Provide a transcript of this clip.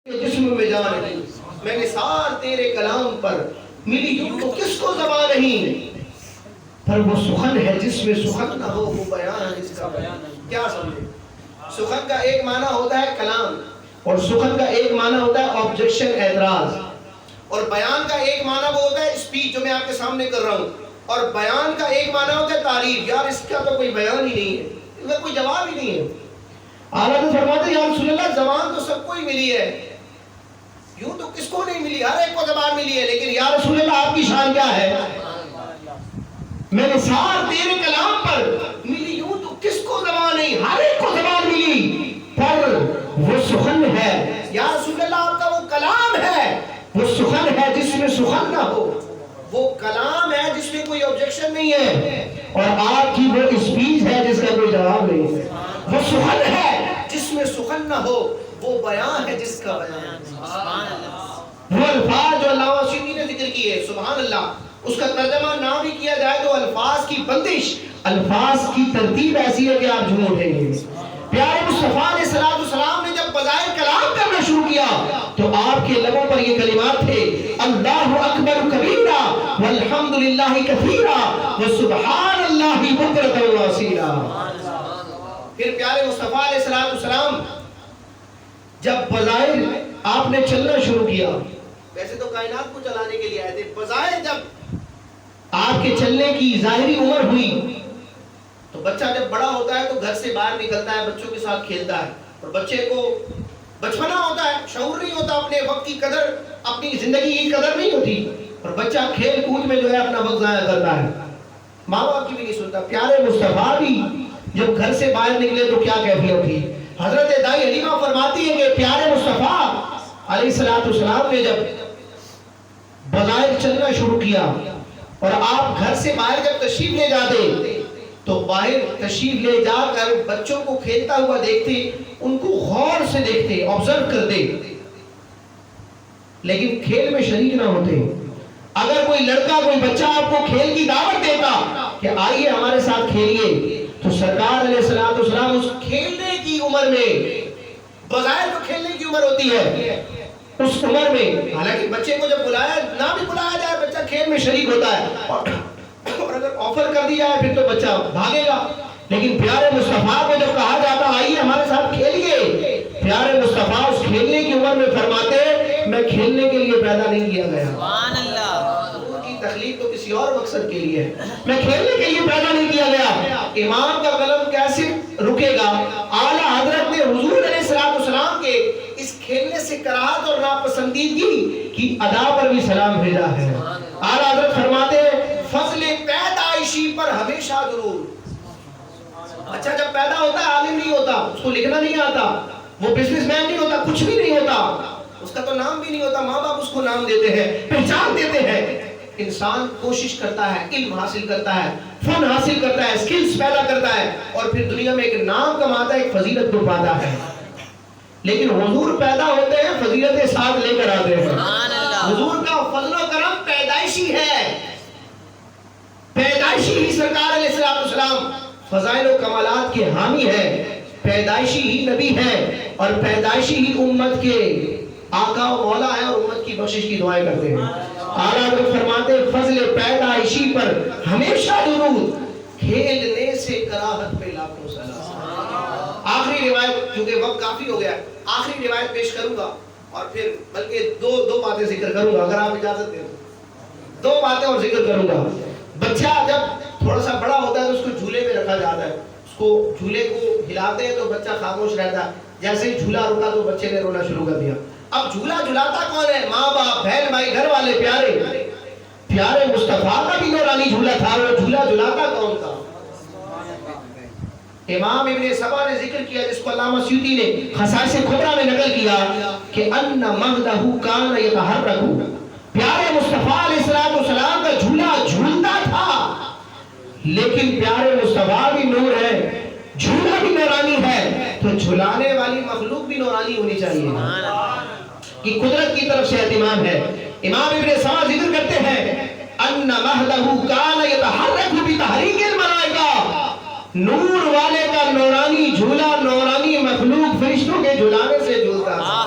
جسم میں جان نہیں، میں نثار تیرے کلام پر ملی یوں تو کس کو زبان نہیں، پر وہ سخن ہے جس میں سخن نہ ہو، وہ بیان ہے جس کا بیان نہیں۔ کیا سمجھے؟ سخن کا ایک معنی ہوتا ہے کلام، اور سخن کا ایک معنی ہوتا ہے آبجیکشن، اعتراض، اور بیان کا ایک معنی وہ ہوتا ہے اسپیچ جو میں آپ کے سامنے کر رہا ہوں، اور بیان کا ایک معنی ہوتا ہے تعریف، یار اس کا تو کوئی بیان ہی نہیں ہے، اس کا کوئی جواب ہی نہیں ہے۔ اعلیٰ تو فرماتے ہیں یا رسول اللہ زبان تو سب کو ہی ملی ہے، یوں تو کس کو نہیں ملی، ہر ایک کو زبان ملی ہے، لیکن یا رسول اللہ آپ کی شان کیا ہے؟ میں نثار تیرے کلام پر ملی یوں تو کس کو زبان نہیں، ہر ایک کو زبان ملی، پر وہ سخن ہے یا رسول اللہ آپ کا وہ کلام ہے، وہ سخن ہے جس میں سخن نہ ہو، وہ کلام ہے جس میں کوئی آبجیکشن نہیں ہے، اور آپ کی وہ اسپیچ ہے جس کا کوئی جواب نہیں ہے، وہ سخن ہے جس میں سخن نہ ہو، وہ بیان ہے جس کا بیان نہیں۔ وہ الفاظ جو علامہ سیوطی نے ذکر کیے، سبحان اللہ، اس کا ترجمہ نہ بھی کیا جائے تو الفاظ کی بندش، الفاظ کی ترتیب ایسی ہے کہ آپ جھوم اٹھیں گے۔ پیارے مصطفیٰ علیہ السلام نے جب بظاہر کلام کرنا شروع کیا تو آپ کے لبوں پر یہ کلمات تھے، اللہ اکبر کبیرہ والحمدللہ کثیرہ وسبحان اللہ بکرۃ واصیلا۔ پھر پیارے مصطفیٰ علیہ السلام جب بظاہر آپ نے چلنا شروع کیا، ویسے تو کائنات کو چلانے کے لیے آئے تھے، بظاہر جب آپ کے چلنے کی ظاہری عمر ہوئی تو بچہ جب بڑا ہوتا ہے تو گھر سے باہر نکلتا ہے، بچوں کے ساتھ کھیلتا ہے، اور بچے کو بچپنا ہوتا ہے، شعور نہیں ہوتا، اپنے وقت کی قدر، اپنی زندگی کی قدر نہیں ہوتی، اور بچہ کھیل کود میں جو ہے اپنا وقت ضائع کرتا ہے، ماں باپ کی بھی نہیں سنتا۔ پیارے مصطفیٰ بھی جب گھر سے باہر نکلے تو کیا کیفیت تھی؟ حضرت دائی حلیمہ فرماتی ہے کہ پیارے مصطفیٰ علیہ السلام نے جب بظاہر چلنا شروع کیا اور آپ گھر سے باہر جب تشریف لے جاتے تو باہر تشریف لے جا کر بچوں کو کھیلتا ہوا دیکھتے، ان کو غور سے دیکھتے، آبزرو کرتے، لیکن کھیل میں شریک نہ ہوتے۔ اگر کوئی لڑکا، کوئی بچہ آپ کو کھیل کی دعوت دیتا کہ آئیے ہمارے ساتھ کھیلیے، تو سرکار علیہ السلام اس کھیلنے کی عمر میں، بظاہر تو کھیلنے کی عمر ہوتی ہے، اس عمر میں، حالانکہ بچے کو جب بلایا نہ بھی بلایا جائے بچہ کھیل میں شریک ہوتا ہے، اور اگر آفر کر دی جائے پھر تو بچہ بھاگے گا، لیکن پیارے مصطفیٰ کو جب کہا جاتا آئیے ہمارے ساتھ کھیلیے، پیارے مصطفیٰ اس کھیلنے کی عمر میں فرماتے میں کھیلنے کے لیے پیدا نہیں کیا گیا، سبحان اللہ، حضور کی تخلیق تو کسی اور مقصد کے لیے ہے، میں کھیلنے کے لیے پیدا نہیں کیا گیا۔ امام کا قلم کیسے رکے گا؟ اعلیٰ حضرت نے حضور علیہ السلام کے اس کھیلنے سے کراہت اور ناپسندیدگی کی ادا پر بھی سلام بھیجا ہے۔ اعلیٰ حضرت فرماتے ہیں فضل پیدائشی پر ہمیشہ درود۔ اچھا جب پیدا ہوتا ہے عالم نہیں ہوتا، اس کو لکھنا نہیں آتا، وہ بزنس مین نہیں ہوتا، کچھ بھی نہیں ہوتا، اس کا تو نام بھی نہیں ہوتا، ماں باپ اس کو نام دیتے ہیں، پہچان دیتے ہیں، انسان کوشش کرتا ہے، علم حاصل کرتا ہے، فن حاصل کرتا ہے، سکلز پیدا کرتا ہے، اور پھر دنیا میں ایک نام کماتا ہے، ایک فضیلت کو پاتا ہے۔ لیکن حضور پیدا ہوتے ہیں، فضیلتیں ساتھ لے کر آتے ہیں۔ حضور کا فضل و کرم پیدائشی ہے، پیدائشی ہی سرکار علیہ السلام فضائل و کمالات کے حامی ہے، پیدائشی ہی نبی ہے، اور پیدائشی ہی امت کے آقا و مولا ہے، اور امت کی بخشش کی دعائیں کرتے ہیں۔ اعلیٰ حضرت فرماتے ہیں فضل پیدائشی پر ہمیشہ درود، کھیلنے سے کراہت پہ لاکھوں سلام۔ آخری روایت، کیونکہ وقت کافی ہو گیا ہے، آخری روایت پیش کروں گا، اور پھر بلکہ دو باتیں ذکر کروں گا اگر آپ اجازت دیں، دو باتیں اور ذکر کروں گا۔ بچہ جب تھوڑا سا بڑا ہوتا ہے تو اس کو جھولے میں رکھا جاتا ہے، اس کو جھولے کو ہلاتے ہیں تو بچہ خاموش رہتا ہے، جیسے ہی جھولا رکا تو بچے نے رونا شروع کر دیا۔ اب جھولا جھلاتا کون ہے؟ ماں باپ، بہن بھائی، گھر والے، پیارے پیارے مصطفیٰ کا بھی نورانی جھولا تھا، وہ جھولا جھلاتا کون تھا؟ امام ابن سبا نے ذکر کیا، جس کو علامہ سیوطی نے خصائص کبریٰ میں نقل کیا کہ ان مہدہ کان یتحرک، پیارے مصطفیٰ علیہ السلام کا جھولا جھولتا تھا، لیکن پیارے مصطفیٰ بھی نور ہے، جھولا بھی نورانی ہے، تو جھلانے والی مخلوق بھی نورانی ہونی چاہیے، یہ قدرت کی طرف سے اہتمام ہے۔ امام ابن سبا ذکر کرتے ہیں ان مہدہ کان یتحرک بتحریک الملائکہ، نور والے کا نورانی جھولا، نورانی مخلوق فرشتوں کے جھلانے سے جھولتا ہے۔